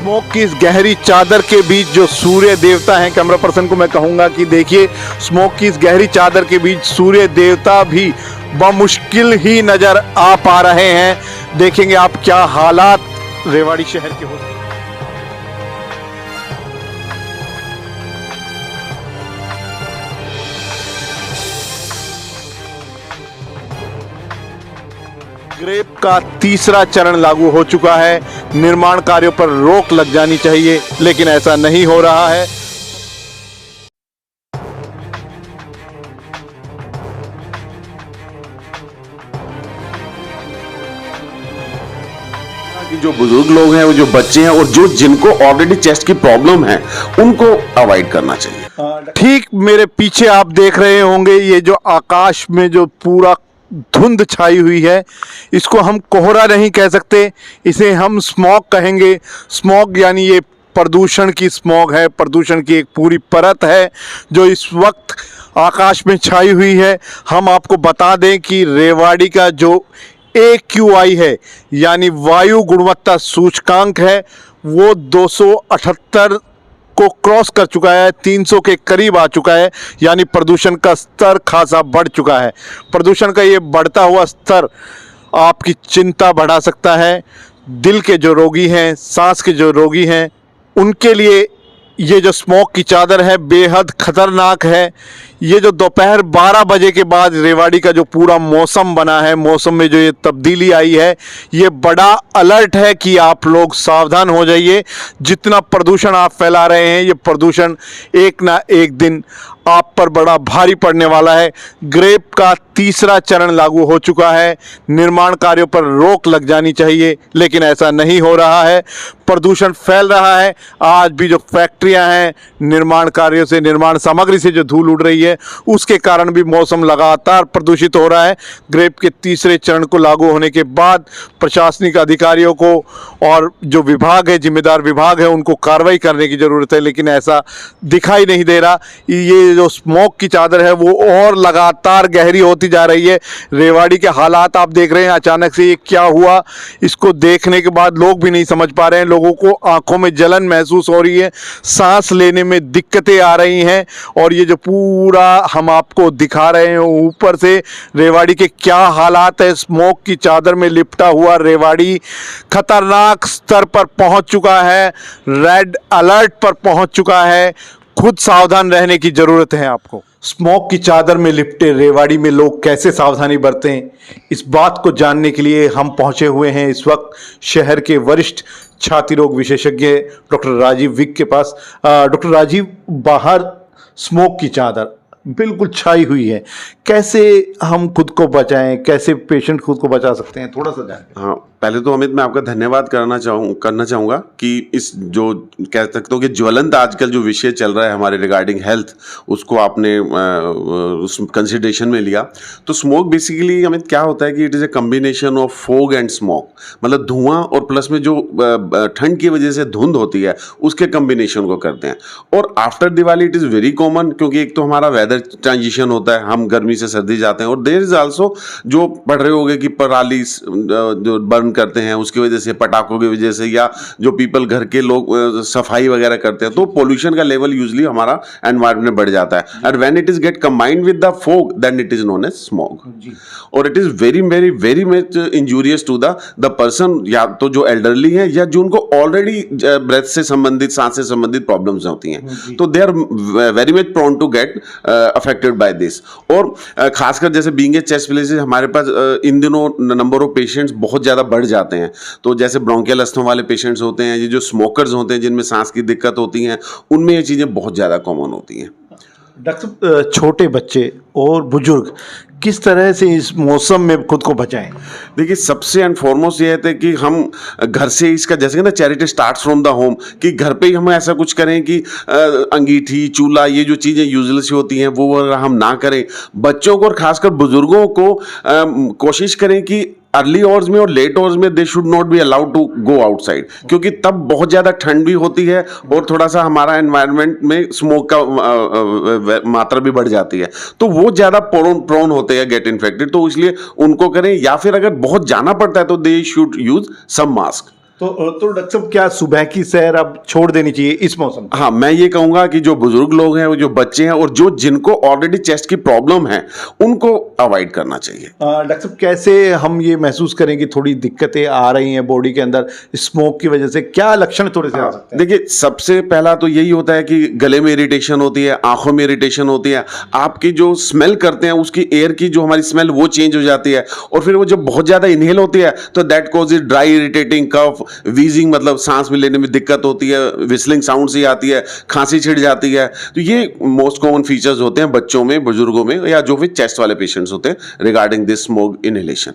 Smoke की इस गहरी चादर के बीच जो सूर्य देवता हैं, कैमरा पर्सन को मैं कहूंगा कि देखिए, स्मोक की इस गहरी चादर के बीच सूर्य देवता भी बमुश्किल ही नजर आ पा रहे हैं। देखेंगे आप क्या हालात रेवाड़ी शहर के होते हैं। ग्रेप का तीसरा चरण लागू हो चुका है। निर्माण कार्यों पर रोक लग जानी चाहिए, लेकिन ऐसा नहीं हो रहा है। जो बुजुर्ग लोग हैं, वो जो बच्चे हैं और जो जिनको ऑलरेडी चेस्ट की प्रॉब्लम है, उनको अवॉइड करना चाहिए। ठीक मेरे पीछे आप देख रहे होंगे, ये जो आकाश में जो पूरा धुंध छाई हुई है, इसको हम कोहरा नहीं कह सकते, इसे हम स्मॉग कहेंगे। स्मॉग यानी ये प्रदूषण की स्मॉग है, प्रदूषण की एक पूरी परत है जो इस वक्त आकाश में छाई हुई है। हम आपको बता दें कि रेवाड़ी का जो AQI है, यानी वायु गुणवत्ता सूचकांक है, वो 278 को क्रॉस कर चुका है, 300 के करीब आ चुका है। यानी प्रदूषण का स्तर खासा बढ़ चुका है। प्रदूषण का ये बढ़ता हुआ स्तर आपकी चिंता बढ़ा सकता है। दिल के जो रोगी हैं, सांस के जो रोगी हैं, उनके लिए ये जो स्मोक की चादर है बेहद खतरनाक है। ये जो दोपहर 12 बजे के बाद रेवाड़ी का जो पूरा मौसम बना है, मौसम में जो ये तब्दीली आई है, ये बड़ा अलर्ट है कि आप लोग सावधान हो जाइए। जितना प्रदूषण आप फैला रहे हैं, ये प्रदूषण एक ना एक दिन आप पर बड़ा भारी पड़ने वाला है। ग्रेप का तीसरा चरण लागू हो चुका है। निर्माण कार्यों पर रोक लग जानी चाहिए, लेकिन ऐसा नहीं हो रहा है। प्रदूषण फैल रहा है। आज भी जो फैक्ट्रियां हैं, निर्माण कार्यों से, निर्माण सामग्री से जो धूल उड़ रही है, उसके कारण भी मौसम लगातार प्रदूषित हो रहा है। ग्रेप के तीसरे चरण को लागू होने के बाद प्रशासनिक अधिकारियों को और जो विभाग है, जिम्मेदार विभाग है, उनको कार्रवाई करने की ज़रूरत है, लेकिन ऐसा दिखाई नहीं दे रहा। ये जो स्मोक की चादर है वो और लगातार गहरी होती जा रही है। रेवाड़ी के हालात आप देख रहे हैं। अचानक से ये क्या हुआ, इसको देखने के बाद लोग भी नहीं समझ पा रहे हैं। लोगों को आंखों में जलन महसूस हो रही है, सांस लेने में दिक्कतें आ रही हैं। और ये जो पूरा हम आपको दिखा रहे हैं ऊपर से, रेवाड़ी के क्या हालात है। स्मोक की चादर में लिपटा हुआ रेवाड़ी खतरनाक स्तर पर पहुंच चुका है, रेड अलर्ट पर पहुंच चुका है। खुद सावधान रहने की जरूरत है आपको। स्मोक की चादर में लिपटे रेवाड़ी में लोग कैसे सावधानी बरतें, इस बात को जानने के लिए हम पहुंचे हुए हैं इस वक्त शहर के वरिष्ठ छाती रोग विशेषज्ञ डॉक्टर राजीव विक के पास। डॉक्टर राजीव, बाहर स्मोक की चादर बिल्कुल छाई हुई है, कैसे हम खुद को बचाएं, कैसे पेशेंट खुद को बचा सकते हैं, थोड़ा सा जान। हाँ, पहले तो अमित, मैं आपका धन्यवाद करना चाहूँगा कि इस जो कह सकते हो कि ज्वलंत आजकल जो विषय चल रहा है हमारे रिगार्डिंग हेल्थ, उसको आपने उस कंसिडरेशन में लिया। तो स्मोक बेसिकली अमित क्या होता है कि it is a combination of fog and smoke, मतलब धुआं और प्लस में जो ठंड की वजह से धुंध होती है, उसके कम्बिनेशन को करते हैं। और after Diwali it is very common, क्योंकि एक तो हमारा वेदर ट्रांजिशन होता है, हम गर्मी से सर्दी जाते हैं। और देयर इज आल्सो जो पढ़ रहे होंगे कि पराली जो बर्न करते हैं, उसकी वजह से, पटाखों की वजह से, या जो पीपल घर के लोग सफाई वगैरह करते हैं, तो पोल्यूशन का लेवल यूजली हमारा एनवायरनमेंट में बढ़ जाता है। And when it is get combined with the fog, then it is known as smog. और it is very very very much injurious to the person, या तो जो एल्डरली है या जो उनको ऑलरेडी ब्रेथ से संबंधित, सांस से संबंधित प्रॉब्लम्स होती हैं, तो they are very much prone to get affected by this. और खासकर जैसे बीइंग ए चेस्ट प्लेसेस, हमारे पास इन दिनों नंबर ऑफ पेशेंट्स बहुत ज़्यादा बढ़ जाते हैं। तो जैसे ब्रोंकियल अस्थमा वाले पेशेंट्स होते हैं, ये जो स्मोकर्स होते हैं जिनमें सांस की दिक्कत होती हैं, उनमें ये चीज़ें बहुत ज़्यादा कॉमन होती हैं। डॉक्टर, छोटे बच्चे और बुजुर्ग किस तरह से इस मौसम में खुद को बचाएं? देखिए, सबसे एंड फॉरमोस्ट ये है कि हम घर से इसका, जैसे ना charity starts from the home, कि घर पे ही हम ऐसा कुछ करें कि अंगीठी, चूल्हा, ये जो चीज़ें यूजुअली होती हैं वो हम ना करें। बच्चों को और खासकर बुजुर्गों को कोशिश करें कि अर्ली आवर्स में और लेट आवर्स में they should not be allowed to go outside, क्योंकि तब बहुत ज़्यादा ठंड भी होती है और थोड़ा सा हमारा एनवायरनमेंट में स्मोक का मात्रा भी बढ़ जाती है, तो वो ज़्यादा प्रोन होते हैं गेट इन्फेक्टेड। तो इसलिए उनको करें, या फिर अगर बहुत जाना पड़ता है तो they should use some mask. तो डॉक्टर साहब क्या सुबह की सैर अब छोड़ देनी चाहिए इस मौसम में? हाँ, मैं ये कहूंगा कि जो बुजुर्ग लोग हैं, वो जो बच्चे हैं और जो जिनको ऑलरेडी चेस्ट की प्रॉब्लम है, उनको अवॉइड करना चाहिए। डॉक्टर साहब कैसे हम ये महसूस करें कि थोड़ी दिक्कतें आ रही हैं बॉडी के अंदर स्मोक की वजह से? क्या लक्षण थोड़े से आ सकते हैं? देखिए, सबसे पहला तो यही होता है कि गले में इरिटेशन होती है, आंखों में इरिटेशन होती है, आपकी जो स्मेल करते हैं उसकी एयर की जो हमारी स्मेल वो चेंज हो जाती है, और फिर वो जब बहुत ज्यादा इनहेल होती है तो that causes dry irritating cough, wheezing, मतलब सांस में लेने में दिक्कत होती है, विस्लिंग साउंड सी आती है, खांसी छिड़ जाती है। तो ये मोस्ट कॉमन फीचर्स होते हैं बच्चों में, बुजुर्गों में, या जो फिर चेस्ट वाले पेशेंट्स होते हैं रिगार्डिंग दिस स्मोक इनहेलेशन।